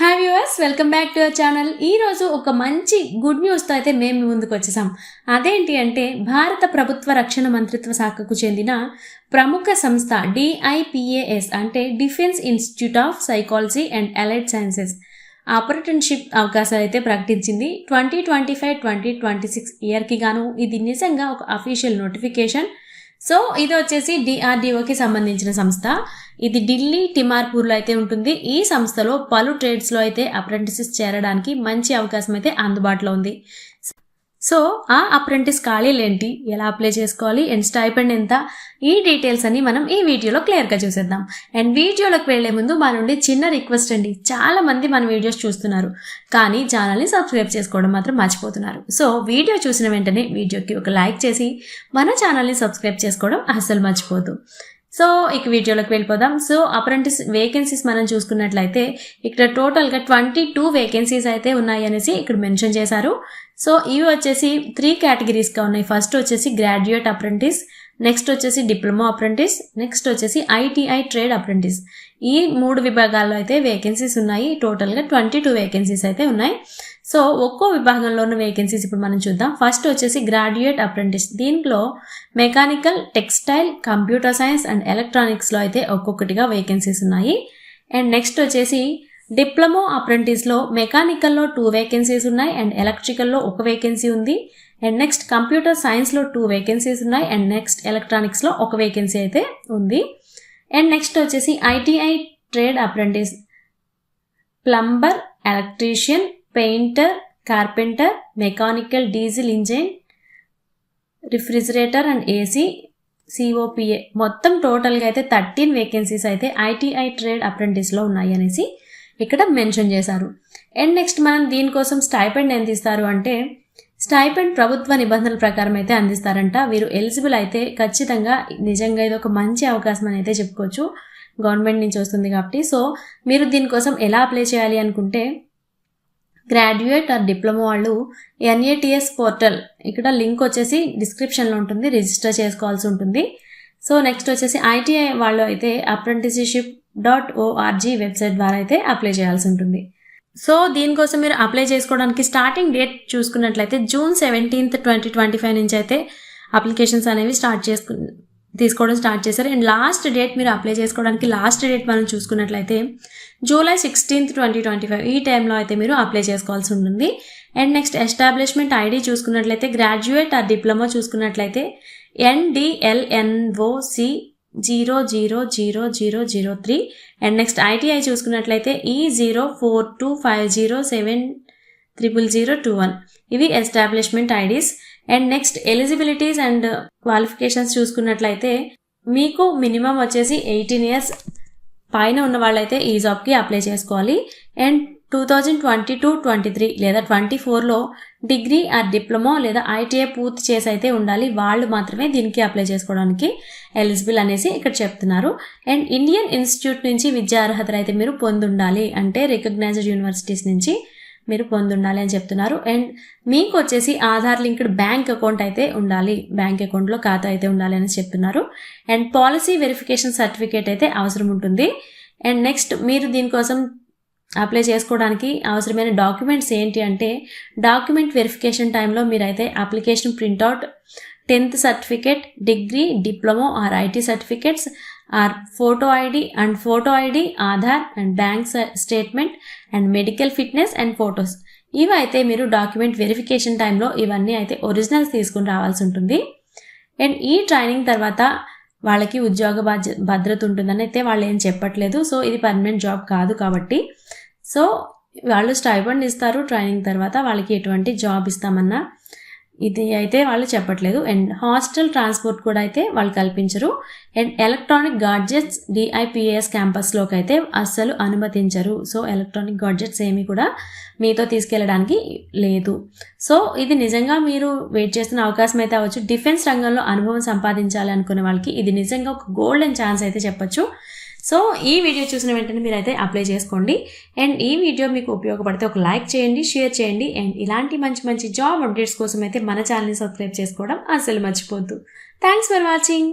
Hi viewers, welcome back to our channel. ఈరోజు ఒక మంచి గుడ్ న్యూస్తో అయితే మేము ముందుకు వచ్చేసాం. అదేంటి అంటే భారత ప్రభుత్వ రక్షణ మంత్రిత్వ శాఖకు చెందిన ప్రముఖ సంస్థ DIPAS అంటే defence institute of psychology and allied sciences apprenticeship అవకాశాలు అయితే ప్రకటించింది. 2025-2026 ఇయర్కి గాను ఇది నిజంగా ఒక అఫీషియల్ నోటిఫికేషన్. సో ఇది వచ్చేసి DRDOకి సంబంధించిన సంస్థ. ఇది ఢిల్లీ తిమార్పూర్లో అయితే ఉంటుంది. ఈ సంస్థలో పలు ట్రేడ్స్లో అయితే అప్రెంటిసెస్ చేరడానికి మంచి అవకాశం అయితే అందుబాటులో ఉంది. సో ఆ అప్రెంటిస్ ఖాళీలు ఏంటి, ఎలా అప్లై చేసుకోవాలి, అండ్ స్టైపెండ్ ఎంత, ఈ డీటెయిల్స్ అన్ని మనం ఈ వీడియోలో క్లియర్గా చూసేద్దాం. అండ్ వీడియోలోకి వెళ్లే ముందు మన నుండి చిన్న రిక్వెస్ట్ అండి, చాలా మంది మన వీడియోస్ చూస్తున్నారు కానీ ఛానల్ని సబ్స్క్రైబ్ చేసుకోవడం మాత్రం మర్చిపోతున్నారు. సో వీడియో చూసిన వెంటనే వీడియోకి ఒక లైక్ చేసి మన ఛానల్ని సబ్స్క్రైబ్ చేసుకోవడం అస్సలు మర్చిపోదు. సో ఇక వీడియోలోకి వెళ్ళిపోదాం. సో అప్రెంటిస్ వేకెన్సీస్ మనం చూసుకున్నట్లయితే ఇక్కడ టోటల్గా 22 వేకెన్సీస్ అయితే ఉన్నాయి అనేసి ఇక్కడ మెన్షన్ చేశారు. సో ఇవి వచ్చేసి 3 కేటగిరీస్గా ఉన్నాయి. ఫస్ట్ వచ్చేసి గ్రాడ్యుయేట్ అప్రెంటిస్, నెక్స్ట్ వచ్చేసి డిప్లొమా అప్రెంటిస్, నెక్స్ట్ వచ్చేసి ITI ట్రేడ్ అప్రెంటిస్. ఈ 3 విభాగాల్లో అయితే వేకెన్సీస్ ఉన్నాయి. టోటల్గా 22 వేకెన్సీస్ అయితే ఉన్నాయి. సో ఒక్కో విభాగంలో ఉన్న వేకెన్సీస్ ఇప్పుడు మనం చూద్దాం. ఫస్ట్ వచ్చేసి గ్రాడ్యుయేట్ అప్రెంటిస్. దీంట్లో mechanical, textile, computer science and ఎలక్ట్రానిక్స్లో అయితే ఒక్కొక్కటిగా వేకెన్సీస్ ఉన్నాయి. అండ్ నెక్స్ట్ వచ్చేసి డిప్లొమా అప్రెంటిస్లో మెకానికల్లో 2 వేకెన్సీస్ ఉన్నాయి అండ్ ఎలక్ట్రికల్లో 1 వేకెన్సీ ఉంది. అండ్ నెక్స్ట్ కంప్యూటర్ సైన్స్లో 2 వేకెన్సీస్ ఉన్నాయి అండ్ నెక్స్ట్ ఎలక్ట్రానిక్స్లో 1 వేకెన్సీ అయితే ఉంది. అండ్ నెక్స్ట్ వచ్చేసి ITI trade apprentice plumber, electrician, painter, carpenter, mechanical, diesel engine, refrigerator and AC, COPA మొత్తం టోటల్గా అయితే 13 వేకెన్సీస్ అయితే ITI ట్రేడ్ అప్రెంటిస్లో ఉన్నాయి అనేసి ఇక్కడ మెన్షన్ చేశారు. అండ్ నెక్స్ట్ మనం దీనికోసం స్టైపెండ్ ఎంత ఇస్తారు అంటే స్టైపెండ్ ప్రభుత్వ నిబంధనల ప్రకారం అయితే అందిస్తారంట. వీరు ఎలిజిబుల్ అయితే ఖచ్చితంగా నిజంగా ఇది ఒక మంచి అవకాశం అని అయితే చెప్పుకోవచ్చు, గవర్నమెంట్ నుంచి వస్తుంది కాబట్టి. సో మీరు దీనికోసం ఎలా అప్లై చేయాలి అనుకుంటే గ్రాడ్యుయేట్ ఆర్ డిప్లొమా వాళ్ళు NATS పోర్టల్, ఇక్కడ లింక్ వచ్చేసి డిస్క్రిప్షన్లో ఉంటుంది, రిజిస్టర్ చేసుకోవాల్సి ఉంటుంది. సో నెక్స్ట్ వచ్చేసి ITI వాళ్ళు అయితే apprenticeship.org వెబ్సైట్ ద్వారా అయితే అప్లై చేయాల్సి ఉంటుంది. సో దీనికోసం మీరు అప్లై చేసుకోవడానికి స్టార్టింగ్ డేట్ చూసుకున్నట్లయితే June 17th, 2025 నుంచి అయితే అప్లికేషన్స్ అనేవి తీసుకోవడం స్టార్ట్ చేశారు. అండ్ లాస్ట్ డేట్ మీరు అప్లై చేసుకోవడానికి లాస్ట్ డేట్ మనం చూసుకున్నట్లయితే July 16th, 2025 ఈ టైంలో అయితే మీరు అప్లై చేసుకోవాల్సి ఉంటుంది. అండ్ నెక్స్ట్ ఎస్టాబ్లిష్మెంట్ ID చూసుకున్నట్లయితే గ్రాడ్యుయేట్ ఆర్ డిప్లొమా చూసుకున్నట్లయితే NDLNOC 000003. అండ్ నెక్స్ట్ ITI చూసుకున్నట్లయితే E0425070021. ఇవి establishment IDs. And next eligibilities and qualifications చూసుకున్నట్లయితే మీకు మినిమం వచ్చేసి 18 years పైన ఉన్న వాళ్ళైతే ఈ జాబ్కి అప్లై చేసుకోవాలి. అండ్ 2022-23 లేదా 24లో డిగ్రీ ఆర్ డిప్లొమా లేదా ITI పూర్తి చేసి అయితే ఉండాలి. వాళ్ళు మాత్రమే దీనికి అప్లై చేసుకోవడానికి ఎలిజిబుల్ అనేసి ఇక్కడ చెప్తున్నారు. అండ్ ఇండియన్ ఇన్స్టిట్యూట్ నుంచి విద్యా అర్హతలు అయితే మీరు పొందుండాలి, అంటే రికగ్నైజ్డ్ యూనివర్సిటీస్ నుంచి మీరు పొందుండాలి అని చెప్తున్నారు. అండ్ మీకు వచ్చేసి ఆధార్ లింక్డ్ బ్యాంక్ అకౌంట్ అయితే ఉండాలి, బ్యాంక్ అకౌంట్లో ఖాతా అయితే ఉండాలి అని చెప్తున్నారు. అండ్ పాలసీ వెరిఫికేషన్ సర్టిఫికేట్ అయితే అవసరం ఉంటుంది. అండ్ నెక్స్ట్ మీరు దీనికోసం అప్లై చేసుకోవడానికి అవసరమైన డాక్యుమెంట్స్ ఏంటి అంటే డాక్యుమెంట్ వెరిఫికేషన్ టైంలో మీరైతే application printout, 10th certificate, degree, diploma or IT certificates are photo ID, Aadhaar and bank statement and medical fitness and photos, ఇవి అయితే మీరు డాక్యుమెంట్ వెరిఫికేషన్ టైంలో ఇవన్నీ అయితే ఒరిజినల్స్ తీసుకుని రావాల్సి ఉంటుంది. అండ్ ఈ ట్రైనింగ్ తర్వాత వాళ్ళకి ఉద్యోగ భద్రత ఉంటుందని అయితే వాళ్ళు ఏం చెప్పట్లేదు. సో ఇది పర్మనెంట్ జాబ్ కాదు కాబట్టి సో వాళ్ళు స్టైపెండ్ ఇస్తారు. ట్రైనింగ్ తర్వాత వాళ్ళకి ఎటువంటి జాబ్ ఇస్తామన్నా ఇది అయితే వాళ్ళు చెప్పట్లేదు. అండ్ హాస్టల్ ట్రాన్స్పోర్ట్ కూడా అయితే వాళ్ళు కల్పించరు. అండ్ ఎలక్ట్రానిక్ గాడ్జెట్స్ DIPAS క్యాంపస్లోకి అయితే అస్సలు అనుమతించరు. సో ఎలక్ట్రానిక్ గాడ్జెట్స్ ఏమీ కూడా మీతో తీసుకెళ్ళడానికి లేదు. సో ఇది నిజంగా మీరు వెయిట్ చేస్తున్న అవకాశం అయితే అవ్వచ్చు. డిఫెన్స్ రంగంలో అనుభవం సంపాదించాలి అనుకునే వాళ్ళకి ఇది నిజంగా ఒక గోల్డెన్ ఛాన్స్ అయితే చెప్పొచ్చు. సో ఈ వీడియో చూసిన వెంటనే మీరైతే అప్లై చేసుకోండి. అండ్ ఈ వీడియో మీకు ఉపయోగపడితే ఒక లైక్ చేయండి, షేర్ చేయండి. అండ్ ఇలాంటి మంచి మంచి జాబ్ అప్డేట్స్ కోసం అయితే మన ఛానల్ని సబ్స్క్రైబ్ చేసుకోవడం అస్సలు మర్చిపోద్దు. Thanks for watching.